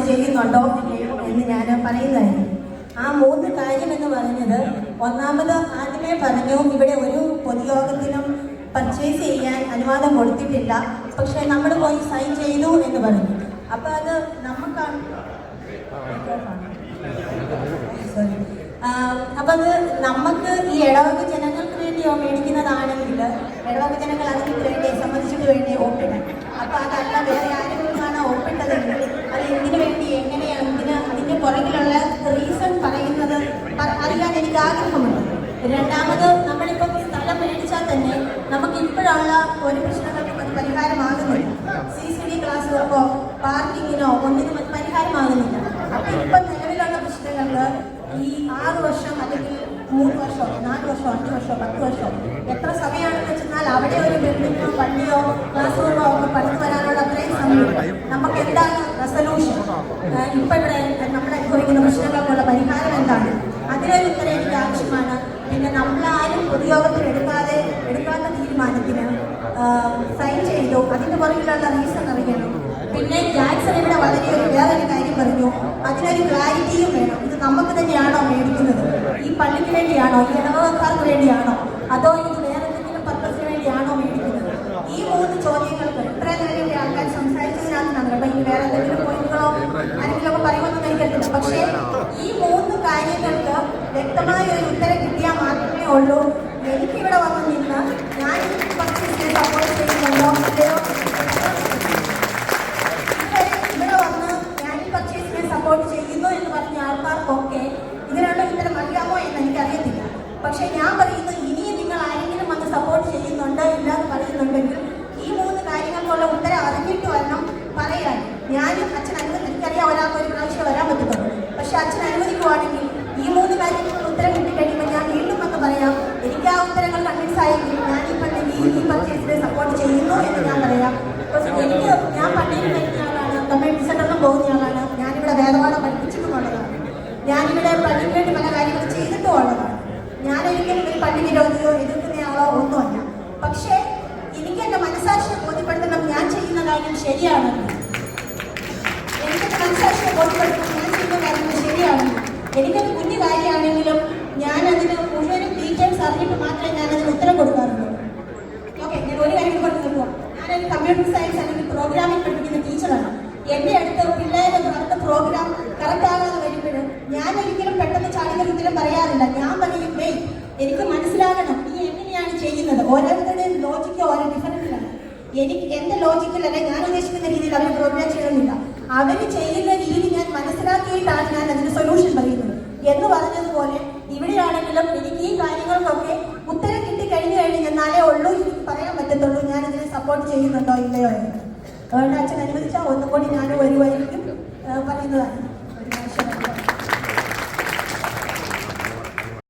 Support ചെയ്യുന്നുണ്ടോ എന്ന് ഞാൻ പറയുന്നതായിരുന്നു. ആ 3 കാര്യം എന്ന് പറഞ്ഞത്, ഒന്നാമത് ആദ്യമേ പറഞ്ഞു ഇവിടെ ഒരു പൊതുയോഗത്തിനും പർച്ചേസ് ചെയ്യാൻ അനുവാദം കൊടുത്തിട്ടില്ല, പക്ഷെ നമ്മൾ പോയി സൈൻ ചെയ്തു എന്ന് പറഞ്ഞു. അപ്പോൾ അത് അപ്പം അത് നമുക്ക് ഈ ഇടവക ജനങ്ങൾക്ക് വേണ്ടിയോ മേടിക്കുന്നതാണെങ്കിൽ ഇടവക ജനങ്ങൾ അതിന് വേണ്ടി സംബന്ധിച്ചിട്ട് വേണ്ടി ഒപ്പിടാൻ. അപ്പം അതല്ല വേറെ ആരെങ്കിലുമാണ് ഒപ്പിട്ടതെങ്കിൽ അത് എന്തിനു വേണ്ടി എങ്ങനെയാണ് അതിൻ്റെ പുറകിലുള്ള റീസൺ പറയുന്നത് അറിയാൻ എനിക്ക് ആഗ്രഹമുണ്ട്. രണ്ടാമത്, നമ്മളിപ്പം സ്ഥലം മേടിച്ചാൽ തന്നെ നമുക്ക് ഇപ്പോഴുള്ള ഒരു പ്രശ്നങ്ങൾക്കും അത് പരിഹാരമാകുന്നില്ല. CCD ക്ലാസ്സുകൾക്കോ പാർക്കിങ്ങിനോ ഒന്നിനും അത് പരിഹാരമാകുന്നില്ല. അപ്പം ഇപ്പം നിലവിലുള്ള പ്രശ്നങ്ങൾക്ക് ഈ 6 വർഷം അല്ലെങ്കിൽ 3 വർഷം 4 വർഷം 5 വർഷം 10 വർഷം എത്ര സമയമാണെന്ന് വെച്ചാൽ അവിടെ ഒരു ബിൽഡിങ്ങോ പള്ളിയോ ക്ലാസ് റൂമോ ഒക്കെ പഠിച്ചു വരാനുള്ള അത്രയും സമയം നമുക്ക് എന്താണ് റെസൊല്യൂഷൻ, ഇപ്പം ഇവിടെ നമ്മൾ അനുഭവിക്കുന്ന പ്രശ്നങ്ങൾക്കുള്ള പരിഹാരം എന്താണ്, അതിനൊരു ഉത്തരം എനിക്ക് ആവശ്യമാണ്. പിന്നെ നമ്മളാരും പൊതുയോഗത്തിൽ എടുക്കാത്ത തീരുമാനത്തിന് സൈൻ ചെയ്തു, അതിൻ്റെ പുറകിലുള്ള റീസൺ അറിയണം. പിന്നെ ജാക്സൺ ഇവിടെ വേറൊരു കാര്യം പറഞ്ഞു, അതിനൊരു ക്ലാരിറ്റിയും വേണം. ഇത് നമുക്ക് തന്നെയാണോ മേടിക്കുന്നത്, ഈ പള്ളിക്ക് വേണ്ടിയാണോ, ഈ ഇടവകക്കാർക്ക് വേണ്ടിയാണോ, അതോ ഇത് വേറെ എന്തെങ്കിലും പർപ്പസിന് വേണ്ടിയാണോ മേടിക്കുന്നത്? ഈ 3 ചോദ്യങ്ങൾക്ക് ഇത്രയും നേരം ഇവിടെ ആൾക്കാർ സംസാരിച്ചതിനകത്താണ്. അപ്പം ഇനി വേറെ എന്തെങ്കിലും പോയിന്റുകളോ ആരെങ്കിലുമൊക്കെ പറയുമെന്ന് എനിക്കറിയില്ല. പക്ഷേ ഈ 3 കാര്യങ്ങൾക്ക് വ്യക്തമായ ഒരു ഉത്തരം കിട്ടിയാൽ മാത്രമേ ഉള്ളൂ എനിക്കിവിടെ വന്ന് നിന്ന് ഞാൻ പർച്ചേസിനെ സപ്പോർട്ട് ചെയ്യുന്നുണ്ടോ ഇല്ലയോ, ഇവിടെ വന്ന് ഞാൻ ഈ പർച്ചേസിനെ സപ്പോർട്ട് ചെയ്യുന്നു എന്ന് പറഞ്ഞ ആൾക്കാർക്കൊക്കെ ഇതിനുള്ള ഉത്തരം അറിയാമോ എന്ന് എനിക്കറിയത്തില്ല. പക്ഷെ ഞാൻ പറയുന്നത്, ഇനിയും നിങ്ങൾ ആരെങ്കിലും വന്ന് സപ്പോർട്ട് ചെയ്യുന്നുണ്ടോ ഇല്ല എന്ന് പറയുന്നുണ്ടെങ്കിൽ ഈ 3 കാര്യങ്ങൾക്കുള്ള ഉത്തരം അറിഞ്ഞിട്ട് വരണം പറയാൻ. ഞാനും അച്ഛൻ എനിക്കറിയാം ഒരാൾക്ക് ഒരു പ്രാവശ്യം വരാൻ പറ്റുന്നുള്ളൂ. പക്ഷെ അച്ഛൻ അനുവദിക്കുവാണെങ്കിൽ ഈ 3 കാര്യങ്ങൾക്കുള്ള ഉത്തരം കിട്ടിക്കഴിയുമ്പോൾ ഞാൻ വീണ്ടും വന്ന് പറയാം, എനിക്ക് ആ ഉത്തരങ്ങൾ കൺവിൻസ് ആയെങ്കിൽ ഞാൻ ഈ പർച്ചേസിനെ സപ്പോർട്ട് ചെയ്യുന്നു എന്ന് ഞാൻ പറയാം. ഞാൻ പള്ളിയിൽ വരുന്ന ആളാണ്, കമ്മ്യൂണിറ്റി സെന്ററിലും പോകുന്ന ആളാണ്, ഞാനിവിടെ വേദപാഠം പഠിപ്പിച്ചിട്ടുള്ളതാണ്, ഞാനിവിടെ പള്ളിക്ക് വേണ്ടി പല കാര്യങ്ങൾ ചെയ്തിട്ടുള്ളതാണ്. ഞാനൊരിക്കലും ഒരു പള്ളി വിരോധിയോ എതിർക്കുന്നയാളോ ഒന്നുമല്ല. പക്ഷേ എനിക്ക് എൻ്റെ മനസ്സാക്ഷിയെ ബോധ്യപ്പെടുത്തണം ഞാൻ ചെയ്യുന്ന കാര്യം ശരിയാണെന്ന്. എനിക്കെൻ്റെ മനസ്സാക്ഷിയെ ബോധ്യപ്പെടുത്തണം ഞാൻ ചെയ്യുന്ന കാര്യങ്ങൾ ശരിയാണെന്ന്. എനിക്കത് കുഞ്ഞു കാര്യമാണെങ്കിലും ഞാനതിന് മുഴുവനും ഡീറ്റെയിൽസ് അറിഞ്ഞിട്ട് മാത്രമേ ഞാനതിന് ഉത്തരം കൊടുക്കാറുള്ളൂ. ഓക്കെ, ഞാൻ ഒരു കാര്യം പറഞ്ഞു തരുമോ, ഞാനൊരു കമ്പ്യൂട്ടർ സയൻസ് അല്ലെങ്കിൽ പ്രോഗ്രാമിംഗ് പഠിപ്പിക്കുന്ന ടീച്ചറാണ്. എൻ്റെ അടുത്ത് പിള്ളേരെ അടുത്ത പ്രോഗ്രാം കറക്റ്റ് ആകാതെ വരുമ്പോഴും ഞാൻ ഒരിക്കലും പെട്ടെന്ന് ചാടിയൊരു ഉത്തരം പറയാറില്ല. ഞാൻ പറയും, എനിക്ക് മനസ്സിലാകണം നീ എങ്ങനെയാണ് ചെയ്യുന്നത്. ഓരോരുത്തരുടെയും ലോജിക്ക് ഓരോ ഡിഫറൻസിലാണ്. എൻ്റെ ലോജിക്കിലല്ല ഞാൻ ഉദ്ദേശിക്കുന്ന രീതിയിൽ അവർ പ്രോഗ്രാം ചെയ്യുന്നില്ല. അവർ ചെയ്യുന്ന രീതി ഞാൻ മനസ്സിലാക്കിയിട്ടാണ് ഞാൻ അതിന് സൊല്യൂഷൻ പറയുന്നത്. എന്ന് പറഞ്ഞതുപോലെ ഇവിടെയാണെങ്കിലും എനിക്ക് ഈ കാര്യങ്ങൾക്കൊക്കെ ഉത്തരം കിട്ടിക്കഴിഞ്ഞു എന്നാലേ ഉള്ളൂ എനിക്ക് പറയാൻ പറ്റത്തുള്ളൂ ഞാനതിനെ സപ്പോർട്ട് ചെയ്യുന്നുണ്ടോ ഇല്ലയോ എന്ന്. അതുകൊണ്ട് അച്ഛൻ അനുവദിച്ചാൽ ഒന്നും കൂടി ഞാൻ വരുമായിരിക്കും പറയുന്നതാണ്.